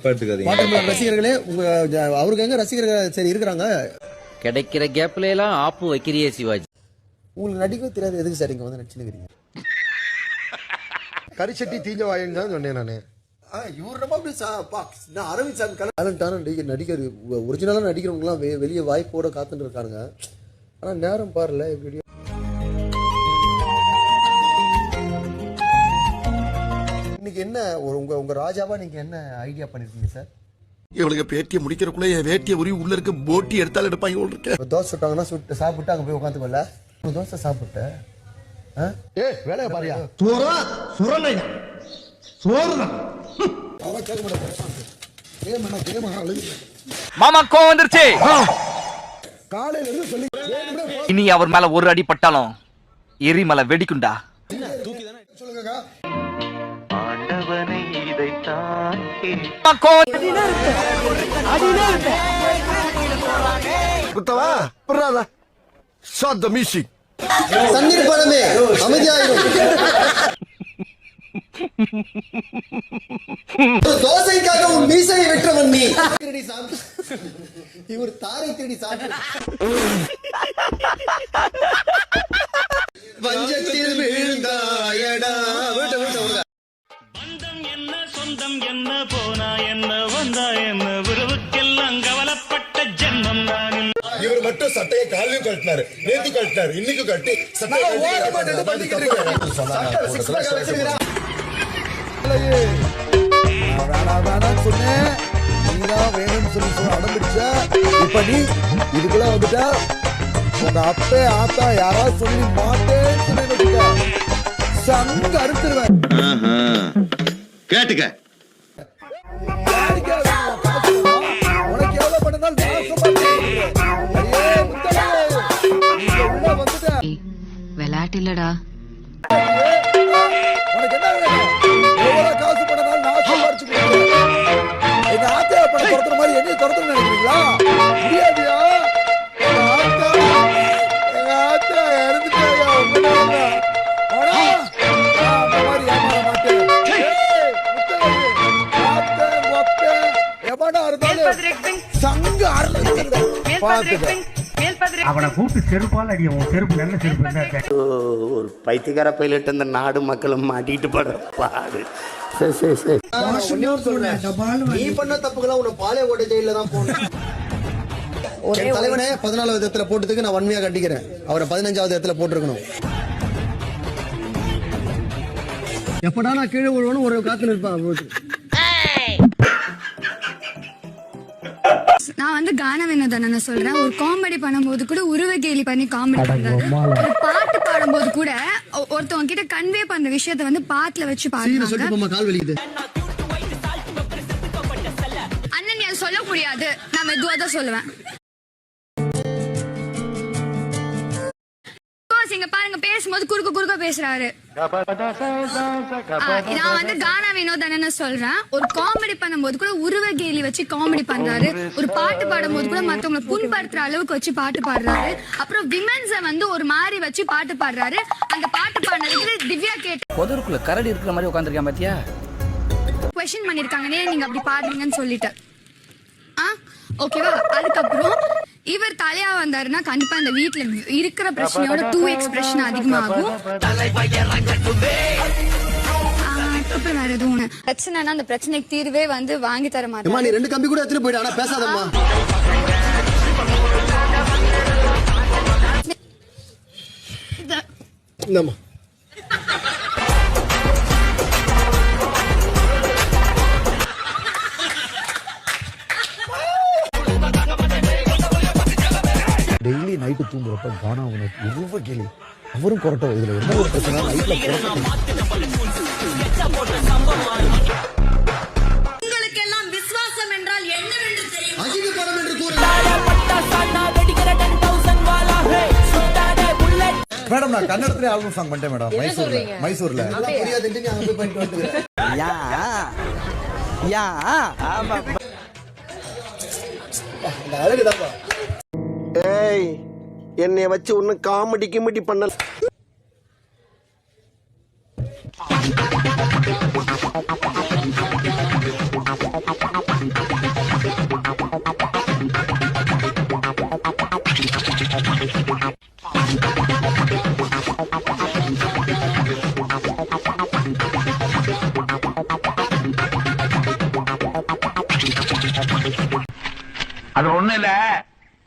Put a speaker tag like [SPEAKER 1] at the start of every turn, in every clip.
[SPEAKER 1] ரசிகர்களே அவருக்கு எங்க ரசிகர்கள் சரி இருக்கிறாங்க.
[SPEAKER 2] கிடைக்கிற கேப்ல எல்லாம் ஆப்பு வைக்கிறியே சிவாஜி.
[SPEAKER 1] உங்களுக்கு நடிக்க தெரியாது, எதுக்கு சார் இங்க வந்து நடிச்சுக்கிறீங்க?
[SPEAKER 3] கரிசட்டி தீஞ்ச வாயின்னு தான் சொன்னேன் நானு.
[SPEAKER 1] இவர் நம்ம அப்படி நான் அரவிந்த் சாமி டேலண்டான நடிகர், ஒரிஜினலா நடிக்கிறவங்கலாம் வெளியே வாய்ப்போட காத்துட்டு இருக்காங்க. ஆனா நேரம் பாருல வீடியோ. இன்னைக்கு என்ன உங்க ராஜாவா நீங்க என்ன ஐடியா பண்ணிருக்கீங்க சார்?
[SPEAKER 3] இவளுக்கு பேட்டியை முடிக்கிறக்குள்ள என் வேட்டியை உரி உள்ள இருக்க போட்டி எடுத்தாலும் எடுப்பாங்க இருக்கேன்.
[SPEAKER 1] தோசை சுட்டாங்கன்னா சாப்பிட்டு அங்க போய் உட்காந்துக்கல. தோசை சாப்பிட்ட வேலையை பாரியா
[SPEAKER 2] மாமா கோவம் வந்துருச்சு.
[SPEAKER 1] காலையில இருந்து சொல்லி
[SPEAKER 2] இனி அவர் மேல ஒரு அடி பட்டாலும் எரிமலை வெடிக்குண்டா.
[SPEAKER 1] சொல்லுங்க தண்ணீர் பழமே அமைதியாயிரும். தோசைக்காக உன் மீசையை வெற்றவன் நீ. இவர் தாரை தேடி சாப்பிட்டு பஞ்சத்தில் வீழ்ந்தாயடா.
[SPEAKER 4] பந்தம் என்ன சொந்தம் என்ன போனா என்ன வந்தா என்ன உறவுக்கெல்லாம் கவலைப்பட்ட ஜென்மம் நானில்.
[SPEAKER 3] இவர் மட்டும் சட்டையை காலையும் கட்டினாரு, நேத்து கட்டினாரு, இன்னைக்கு கட்டி சட்டையை
[SPEAKER 1] சொன்னேன். நீதான் வேணும்னு சொல்லி அடம்பிடிச்ச. இப்ப நீ இதுக்குள்ள வந்துட்டா உங்க அப்பே ஆத்தா யாராவது சொல்லி மாட்டேன்னு சங்க அறுத்துருவேன்.
[SPEAKER 3] கேட்டுக்க
[SPEAKER 1] உனக்கு எவ்வளவு பண்ணாலும்
[SPEAKER 5] விளையாட்டு இல்லடா.
[SPEAKER 1] உனக்கு என்ன எவ்வளவு காசு பண்ணாலும் நான் சம்பாரிச்சு எங்க ஆத்தையா பண்ண துரத்துற மாதிரி என்னைய துரத்துன்னு நினைக்கிறீங்களா? முடியாதியா? எங்க ஆத்தா இறந்துட்டாயா?
[SPEAKER 6] அவனை கூப்பிட்டு செருப்பால் அடிய. உன் செருப்பு நல்ல செருப்பு.
[SPEAKER 7] ஒரு பைத்தியக்கார பைலட் அந்த நாடு மக்களும் மாட்டிட்டு படுற பாடு.
[SPEAKER 1] நீ பண்ண தப்புக்கெல்லாம் உன்னை பாளையங்கோட்டை ஜெயில தான் போகணும். ஒரு தலைவனே 14வது இடத்துல போட்டதுக்கு நான் வன்மையா கண்டிக்கிறேன். அவரை 15வது இடத்துல போட்டிருக்கணும். எப்படா நான் கீழே விழுவணும் ஒரு காத்துல இருப்பான்.
[SPEAKER 8] நான் வந்து கான வினோதன சொல்றேன். ஒரு காமெடி பண்ணும்போது கூட உருவ கேலி பண்ணி காமெடி பண்றாரு. ஒரு பாட்டு பாடும்போது கூட ஒருத்தவங்க கிட்ட கன்வே பண்ற விஷயத்த வந்து பாட்டுல வச்சு பாடுறாங்க.
[SPEAKER 1] கால் வலிக்குது
[SPEAKER 8] அண்ணன், நீ அதை சொல்ல முடியாது. நான் மெதுவா தான் சொல்லுவேன். இங்க பாருங்க, பேசும்போது குறுக்க பேசுறாரு. நான் வந்து கானா வினோதன சொல்றேன். ஒரு காமெடி பண்ணும்போது கூட உருவ கேலி வச்சு காமெடி பண்றாரு. ஒரு பாட்டு பாடும்போது கூட மத்தவங்களை புண்படுத்துற அளவுக்கு வச்சு பாட்டு பாடுறாரு. அப்புறம் விமென்ஸ வந்து ஒரு மாதிரி வச்சு பாட்டு பாடுறாரு. அந்த பாட்டு பாடுறதுக்கு திவ்யா கேட்டு
[SPEAKER 2] பொதுருக்குள்ள கரடி இருக்கிற மாதிரி உட்காந்துருக்கேன் பாத்தியா?
[SPEAKER 8] क्वेश्चन பண்ணிருக்காங்க, நீங்க அப்படி பாடுறீங்கன்னு சொல்லிட்டு. ஓகேவா? அதுக்கப்புறம் இவர் தலையா வந்தாருன்னா கண்டிப்பா இந்த வீட்டுல இருக்கிற பிரச்சனையோட 2 எக்ஸ்பிரஷன் அதிகமாகும். அப்புறம் வேற எதுவும் பிரச்சனைனா அந்த பிரச்சனைக்கு தீர்வே வந்து வாங்கி தர மாட்டேன்.
[SPEAKER 1] நீ 2 கம்பி கூட எடுத்துட்டு போயிடு. ஆனா பேசாதம்மா. இந்தம்மா டெய்லி நைட்டு தூங்குறப்ப கானா உனக்கு உருவ கேள்வி அவரும் கொரட்டை. இதுல என்ன ஒரு பிரச்சனை? நைட்ல
[SPEAKER 8] உங்களுக்கு எல்லாம் விசுவாசம் என்றால் என்னவென்று தெரியும்.
[SPEAKER 1] அஜிகபரம் என்று கூற
[SPEAKER 3] மேடம், நான் கன்னடத்திலே ஆல்பம் சாங் பண்ணிட்டேன் மேடம். மைசூர்ல
[SPEAKER 1] புரியாதுன்னு நீ அங்க போய் பண்ணிட்டு வந்துக்கிறேன். அழகுதாப்பா.
[SPEAKER 7] ஏய், என்னைய வச்சு ஒன்னும் காமெடி கிமெடி பண்ணல.
[SPEAKER 8] Thank you.
[SPEAKER 2] அது ஒண்ணு இல்ல,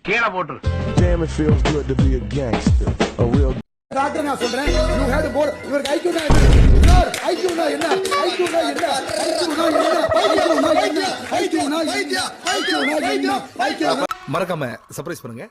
[SPEAKER 2] கீழே போட்டுரு.
[SPEAKER 9] Damn, it feels good to be a gangster, a real.
[SPEAKER 1] Doctor நான் சொல்றேன் யூ ஹேட் போர்டு இவருக்கு ஐக்யூனா என்ன ஐக்யூனா என்ன ஐக்யூனா என்ன ஐக்யூனா என்ன ஐக்யூனா என்ன ஐக்யூனா என்ன ஐக்யூனா என்ன
[SPEAKER 3] மறக்காம சர்ப்ரைஸ் பண்ணுங்க.